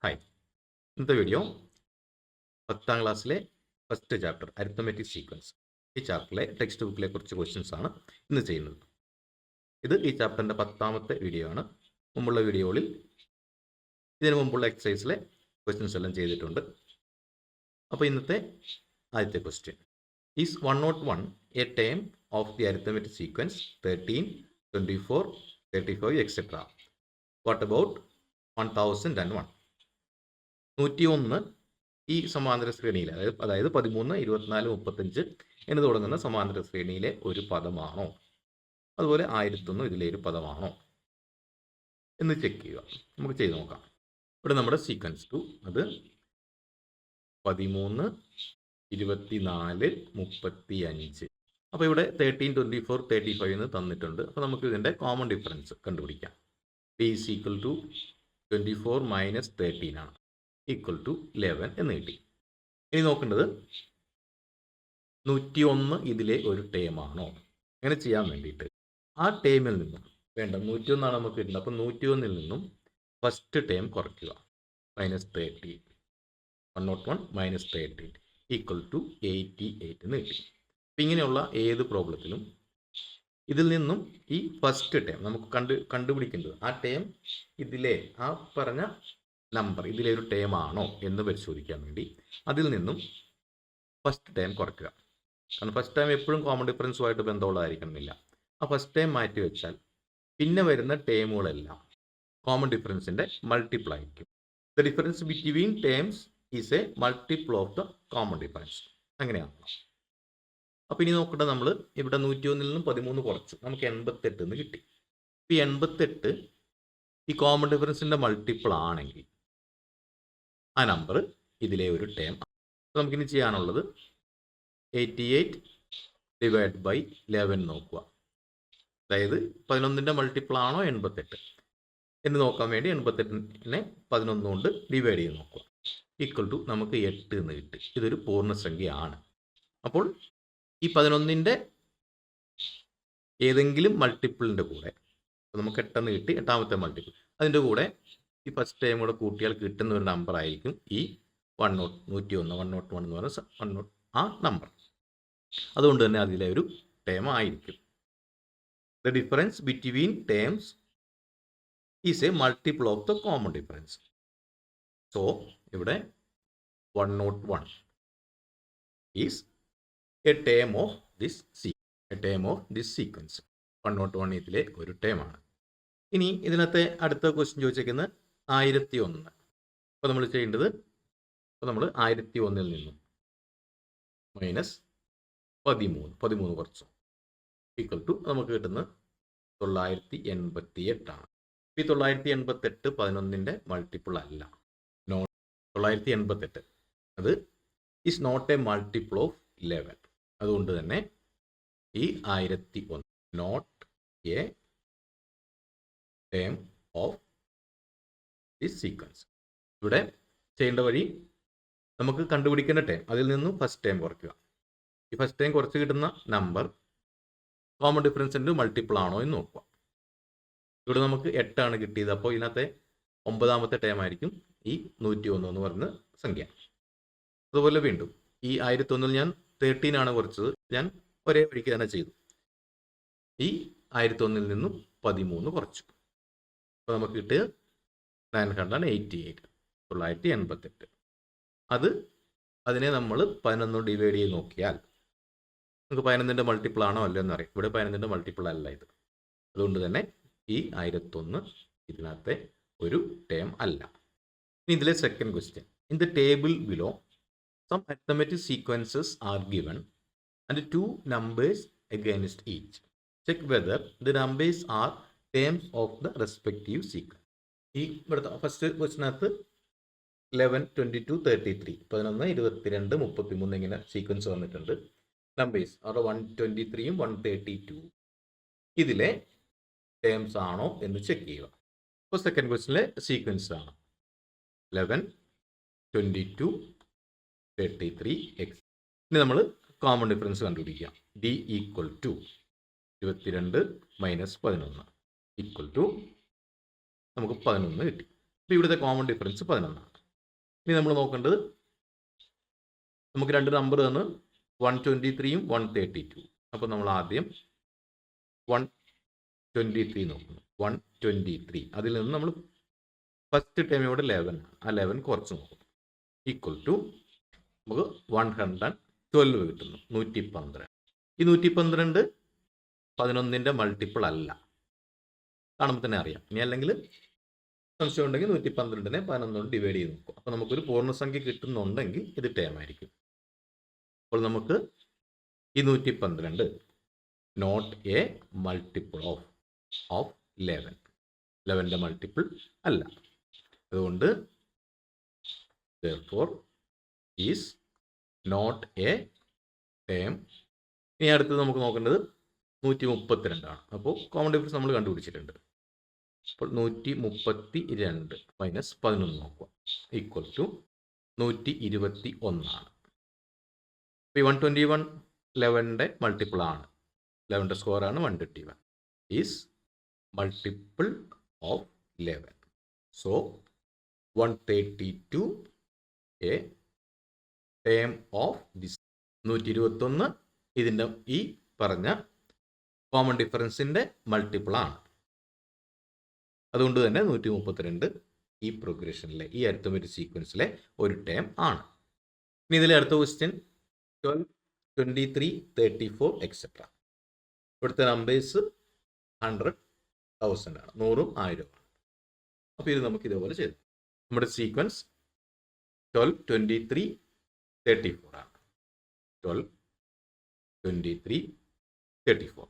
Hi, ഇന്നത്തെ video 10ാം ക്ലാസ്സിലെ first chapter arithmetic sequence ഈ ചാപ്റ്ററിലെ ടെക്സ്റ്റ് ബുക്കിലെ കുറച്ച് ക്വസ്റ്റ്യൻസ് ആണ് ഇന്ന് ചെയ്യുന്നത്. ഇത് ഈ ചാപ്റ്ററിൻ്റെ 10ാമത്തെ വീഡിയോ ആണ്. മുമ്പുള്ള വീഡിയോകളിൽ ഇതിനു മുമ്പുള്ള എക്സസൈസിലെ ക്വസ്റ്റ്യൻസ് എല്ലാം ചെയ്തിട്ടുണ്ട്. അപ്പോൾ ഇന്നത്തെ ആദ്യത്തെ question is 101 A term of the arithmetic sequence 13, 24, 35 etcetera. What about 1001? 101 ഈ സമാന്തര ശ്രേണിയിലെ അതായത് 13, 24, 35 എന്ന് തുടങ്ങുന്ന സമാന്തര ശ്രേണിയിലെ ഒരു പദമാണോ? അതുപോലെ 1001 ഇതിലെ ഒരു പദമാണോ എന്ന് ചെക്ക് ചെയ്യുക. നമുക്ക് ചെയ്ത് നോക്കാം. ഇവിടെ നമ്മുടെ സീക്വൻസ് 2 അത് 13, 24, 35. അപ്പോൾ ഇവിടെ 13, 24, 35 എന്ന് തന്നിട്ടുണ്ട്. അപ്പോൾ നമുക്ക് ഇതിൻ്റെ കോമൺ ഡിഫറൻസ് കണ്ടുപിടിക്കാം. d is equal to 24 minus 13 ആണ്, ഈക്വൽ ടു 11 എന്ന് കിട്ടി. ഇനി നോക്കേണ്ടത് 101 ഇതിലെ ഒരു ടേമാണോ? അങ്ങനെ ചെയ്യാൻ വേണ്ടിയിട്ട് ആ ടേമിൽ നിന്നും 101 ആണ് നമുക്ക് കിട്ടുന്നത്. അപ്പോൾ 101 നിന്നും ഫസ്റ്റ് ടേം കുറയ്ക്കുക. -13, 101 minus 13 ഈക്വൽ ടു 88 എന്ന് കിട്ടി. അപ്പം ഇങ്ങനെയുള്ള ഏത് പ്രോബ്ലത്തിലും ഇതിൽ നിന്നും ഈ ഫസ്റ്റ് ടേം നമുക്ക് കണ്ടുപിടിക്കേണ്ടത് ആ ടേം ഇതിലെ ആ പറഞ്ഞ നമ്പർ ഇതിലെ ഒരു ടേം ആണോ എന്ന് പരിശോധിക്കാൻ വേണ്ടി അതിൽ നിന്നും ഫസ്റ്റ് ടേം കുറയ്ക്കുക. കാരണം ഫസ്റ്റ് ടൈം എപ്പോഴും കോമൺ ഡിഫറൻസുമായിട്ട് ബന്ധമുള്ളതായിരിക്കണമെന്നില്ല. ആ ഫസ്റ്റ് ടൈം മാറ്റി വെച്ചാൽ പിന്നെ വരുന്ന ടേമുകളെല്ലാം കോമൺ ഡിഫറൻസിൻ്റെ മൾട്ടിപ്പിൾ ആയിരിക്കും. The difference between terms is A multiple of the common difference. അങ്ങനെയാണ്. അപ്പോൾ ഇനി നോക്കേണ്ടത് നമ്മൾ ഇവിടെ 101 നിന്നും 13 കുറച്ചു, നമുക്ക് 88 എന്ന് കിട്ടി. ഈ 88 ഈ കോമൺ ഡിഫറൻസിൻ്റെ മൾട്ടിപ്പിൾ ആണെങ്കിൽ ആ നമ്പർ ഇതിലെ ഒരു ടേം. നമുക്കിനി ചെയ്യാനുള്ളത് 88 ഡിവൈഡ് ബൈ 11 നോക്കുക. അതായത് 11ൻ്റെ മൾട്ടിപ്പിൾ ആണോ 88 എന്ന് നോക്കാൻ വേണ്ടി 88നെ 11 കൊണ്ട് ഡിവൈഡ് ചെയ്ത് നോക്കുക. ഈക്വൽ ടു നമുക്ക് 8 എന്ന് കിട്ടി. ഇതൊരു പൂർണ്ണസംഖ്യയാണ്. അപ്പോൾ ഈ 11ൻ്റെ ഏതെങ്കിലും മൾട്ടിപ്പിളിൻ്റെ കൂടെ നമുക്ക് 8 എന്ന് കിട്ടി, 8ാമത്തെ മൾട്ടിപ്പിൾ, അതിൻ്റെ കൂടെ ഈ ഫസ്റ്റ് ടൈം കൂടെ കൂട്ടിയാൽ കിട്ടുന്ന ഒരു നമ്പർ ആയിരിക്കും ഈ 101 എന്ന് പറയുന്ന ആ നമ്പർ. അതുകൊണ്ട് തന്നെ അതിലെ ഒരു ടേം ആയിരിക്കും. The difference between terms is A multiple of the common difference. So ഇവിടെ 101 is A term of this sequence. 101 ഇതിലെ ഒരു ടേമാണ്. ഇനി ഇതിനകത്തെ അടുത്ത ക്വസ്റ്റ്യൻ ചോദിച്ചേക്കുന്നത് 1001. അപ്പോൾ നമ്മൾ ചെയ്യേണ്ടത്, അപ്പോൾ നമ്മൾ 1001 നിന്നും മൈനസ് 13 കുറച്ചു ഈക്വൽ ടു നമുക്ക് കിട്ടുന്നത് 988 ആണ്. ഈ 988 11ൻ്റെ മൾട്ടിപ്പിൾ അല്ല. 988 അത് is not a multiple of 11. അതുകൊണ്ട് തന്നെ ഈ 1001 not a term of this sequence. ഇവിടെ ചെയ്യേണ്ട വഴി നമുക്ക് കണ്ടുപിടിക്കേണ്ട ടേം അതിൽ നിന്നും ഫസ്റ്റ് ടൈം കുറയ്ക്കുക. ഈ ഫസ്റ്റ് ടൈം കുറച്ച് കിട്ടുന്ന നമ്പർ കോമൺ ഡിഫറൻസിൻ്റെ മൾട്ടിപ്പിൾ ആണോ എന്ന് നോക്കുക. ഇവിടെ നമുക്ക് 8 ആണ് കിട്ടിയത്. അപ്പോൾ ഇതിനകത്തെ 9ാമത്തെ ടൈം ആയിരിക്കും ഈ 101 എന്ന് പറയുന്ന സംഖ്യ. അതുപോലെ വീണ്ടും ഈ 1001 ഞാൻ 13 ആണ് കുറച്ചത്. ഞാൻ ഒരേ വഴിക്ക് തന്നെ ചെയ്തു. ഈ 1001 നിന്നും 13 കുറച്ചു. അപ്പോൾ നമുക്ക് കിട്ടിയത് 988. അതിനെ നമ്മൾ 11 ഡിവൈഡ് ചെയ്ത് നോക്കിയാൽ നമുക്ക് 11ൻ്റെ മൾട്ടിപ്പിൾ ആണോ അല്ലോ എന്ന് അറിയാം. ഇവിടെ 11ൻ്റെ മൾട്ടിപ്പിൾ അല്ല ഇത്. അതുകൊണ്ട് തന്നെ ഈ 1001 ഇതിനകത്തെ ഒരു ടേം അല്ല. ഇനി ഇതിലെ second question. In the table below some arithmetic sequences are given and 2 numbers against each. Check whether the numbers are terms of the respective sequence. ഈ ഇവിടുത്തെ ഫസ്റ്റ് ക്വസ്റ്റിനകത്ത് 11, 22, 33 11, 22, 33 ഇങ്ങനെ സീക്വൻസ് വന്നിട്ടുണ്ട്. നമ്പേഴ്സ് അവിടെ 123ഉം 132 ഇതിലെ ടേംസ് ആണോ എന്ന് ചെക്ക് ചെയ്യുക. അപ്പോൾ സെക്കൻഡ് ക്വസ്റ്റിനിലെ സീക്വൻസ് ആണ് 11, 22, 33 x. ഇനി നമ്മൾ കോമൺ ഡിഫറൻസ് കണ്ടുപിടിക്കാം. d equal to 22 - 11 equal to നമുക്ക് 11 കിട്ടി. അപ്പോൾ ഇവിടുത്തെ കോമൺ ഡിഫറൻസ് 11. ഇനി നമ്മൾ നോക്കേണ്ടത്, നമുക്ക് രണ്ട് നമ്പർ തന്ന് 123ഉം 132. അപ്പോൾ നമ്മൾ ആദ്യം 123 നോക്കുന്നു. 123 അതിൽ നിന്ന് നമ്മൾ ഫസ്റ്റ് ടൈം ഇവിടെ 11, ആ 11 കുറച്ച് നോക്കുന്നു. ഈക്വൽ ടു നമുക്ക് 112 കിട്ടുന്നു. 112. ഈ 112 11ൻ്റെ മൾട്ടിപ്പിൾ അല്ല, കാണുമ്പോൾ തന്നെ അറിയാം. ഇനി അല്ലെങ്കിൽ സംശയം ഉണ്ടെങ്കിൽ 112നെ 11 കൊണ്ട് ഡിവൈഡ് ചെയ്ത് നോക്കും. അപ്പോൾ നമുക്കൊരു പൂർണ്ണസംഖ്യ കിട്ടുന്നുണ്ടെങ്കിൽ ഇത് ടേം ആയിരിക്കും. അപ്പോൾ നമുക്ക് ഈ 112 നോട്ട് എ മൾട്ടിപ്പിൾ ഓഫ് 11. 11ൻ്റെ മൾട്ടിപ്പിൾ അല്ല. അതുകൊണ്ട് therefore is not a term. ഇനി അടുത്തത് നമുക്ക് നോക്കേണ്ടത് 132 ആണ്. അപ്പോൾ കോമൺ ഡിഫറൻസ് നമ്മൾ കണ്ടുപിടിച്ചിട്ടുണ്ട്. അപ്പോൾ 132 മൈനസ് 11 നോക്കുക, ഈക്വൽ ടു 121 ആണ്. ഇപ്പോൾ 121 11ൻ്റെ മൾട്ടിപ്പിൾ ആണ്. 11ൻ്റെ സ്കോർ ആണ് 121. Is multiple of 11. So 132 A term of this. 121 ഇതിൻ്റെ ഈ പറഞ്ഞ കോമൺ ഡിഫറൻസിൻ്റെ മൾട്ടിപ്പിൾ ആണ്. അതുകൊണ്ട് തന്നെ 132 ഈ പ്രോഗ്രഷനിലെ, ഈ അരിത്മെറ്റിക് സീക്വൻസിലെ ഒരു ടേം ആണ്. ഇനി ഇതിലെ അടുത്ത ക്വസ്റ്റ്യൻ 12, 23, 34 എക്സെട്ര. ഇവിടുത്തെ നമ്പേഴ്സ് 100, 1000 ആണ്, 100ഉം 1000ഉം ആണ്. അപ്പോൾ ഇത് നമുക്ക് ഇതേപോലെ ചെയ്തു. നമ്മുടെ സീക്വൻസ് 12, 23, 34 ആണ്. 12, 23, 34.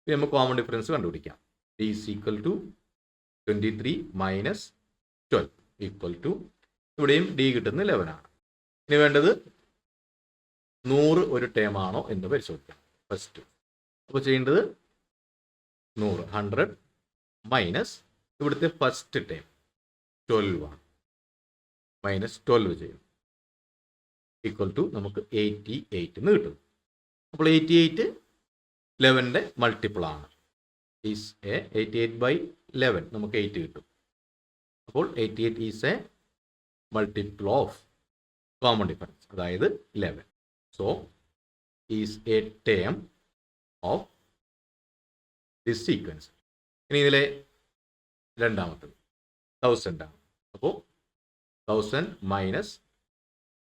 ഇനി നമുക്ക് കോമൺ ഡിഫറൻസ് കണ്ടുപിടിക്കാം. d is equal to 23 minus 12 equal to, ഇവിടെയും d കിട്ടുന്ന 11 ആണ്. ഇനി വേണ്ടത് 100 ഒരു ടേം ആണോ എന്ന് പരിശോധിക്കാം ഫസ്റ്റ്. അപ്പോൾ ചെയ്യേണ്ടത് 100 മൈനസ് ഇവിടുത്തെ ഫസ്റ്റ് ടേം 12 ആണ്, മൈനസ് 12 ചെയ്യും, ഈക്വൽ ടു നമുക്ക് 88 എന്ന് കിട്ടും. അപ്പോൾ 88 11ൻ്റെ മൾട്ടിപ്പിൾ ആണ്. ഈസ് എ 88/11 നമുക്ക് 8 കിട്ടും. അപ്പോൾ 88 is A multiple of common difference, അതായത് 11. So is A term of this sequence. ഇനി ഇതിലെ രണ്ടാമത്തത് 1000 ആണ്. അപ്പോൾ 1000 മൈനസ്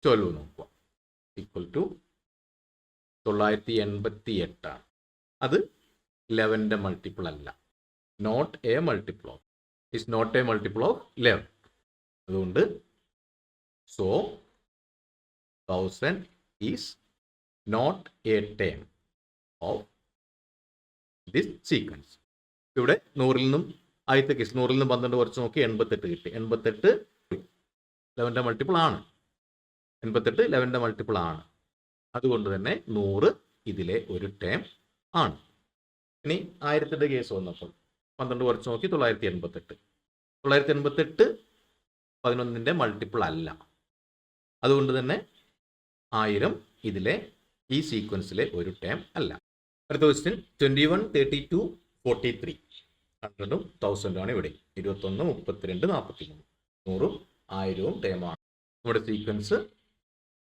12 നോക്കുക, ഈക്വൽ ടു 988 ആണ്. അത് 11ൻ്റെ മൾട്ടിപ്പിൾ അല്ല, not a multiple of, is not a multiple of 11. അതുകൊണ്ട് so 1000 is not a term of this sequence. ഇവിടെ 100ൽ നിന്നും ആദ്യത്തെ കേസ് 100ൽ നിന്നും 12 കുറച്ച് നോക്കി 88 കിട്ടി. 88 11ൻ്റെ മൾട്ടിപ്പിൾ ആണ്. 88 11ൻ്റെ മൾട്ടിപ്പിൾ ആണ്. അതുകൊണ്ട് തന്നെ 100 ഇതിലെ ഒരു ടേം ആണ്. ഇനി 1000ൻ്റെ കേസ് വന്നപ്പോൾ 12 കുറച്ച് നോക്കി 988. 988 11ൻ്റെ മൾട്ടിപ്പിൾ അല്ല. അതുകൊണ്ട് തന്നെ 1000 ഇതിലെ ഈ സീക്വൻസിലെ ഒരു ടേം അല്ല. അടുത്ത ക്വസ്റ്റ്യൻ 21, 32, 43. 100ഉം 1000ഉം ആണ് ഇവിടെ. 21, 32, 43. 100ഉം 1000ഉം ടേമാണ്. നമ്മുടെ സീക്വൻസ്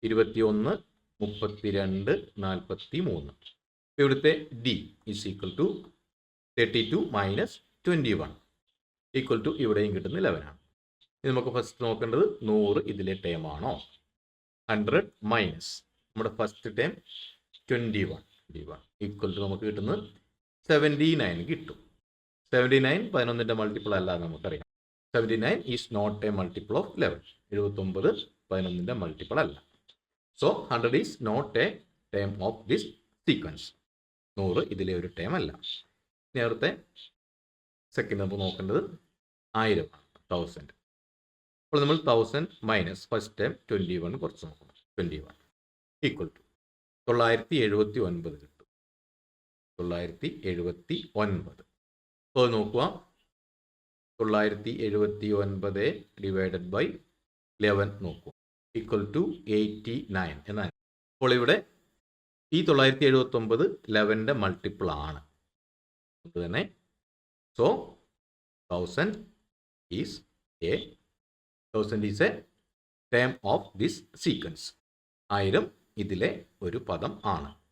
21, 32, 43. ഇവിടുത്തെ d is equal to 32 minus 21 equal to ഇവിടെയും കിട്ടുന്ന 11 ആണ്. ഇത് നമുക്ക് ഫസ്റ്റ് നോക്കേണ്ടത് 100 ഇതിലെ ടേം ആണോ. 100 മൈനസ് നമ്മുടെ ഫസ്റ്റ് ടേം 21 ഈക്വൽ ടു നമുക്ക് കിട്ടുന്നത് 79 കിട്ടും. 79 11ൻ്റെ മൾട്ടിപ്പിൾ അല്ല നമുക്കറിയാം. 79 is not a multiple of 11. 79 11ൻ്റെ മൾട്ടിപ്പിൾ അല്ല. So 100 is not a term of this sequence. 100 ഇതിലെ ഒരു ടേം അല്ല. നേരത്തെ സെക്കൻഡ് നമുക്ക് നോക്കേണ്ടത് 1000 ആണ്, 1000. അപ്പോൾ നമ്മൾ 1000 മൈനസ് ഫസ്റ്റ് ടേം 21 കുറച്ച് നോക്കണം. 21 ഈക്വൽ ടു 979 കിട്ടും. 979. അപ്പോൾ നോക്കുക, 979 ഡിവൈഡഡ് ബൈ 11 നോക്കുക, ഈക്വൽ ടു 89 എന്നാണ്. അപ്പോൾ ഇവിടെ ഈ 979 11ൻ്റെ മൾട്ടിപ്പിൾ ആണ്. അതുകൊണ്ട് തന്നെ so 1000 is A 1000 is A term of this sequence. 1000 ഇതിലെ ഒരു പദം ആണ്.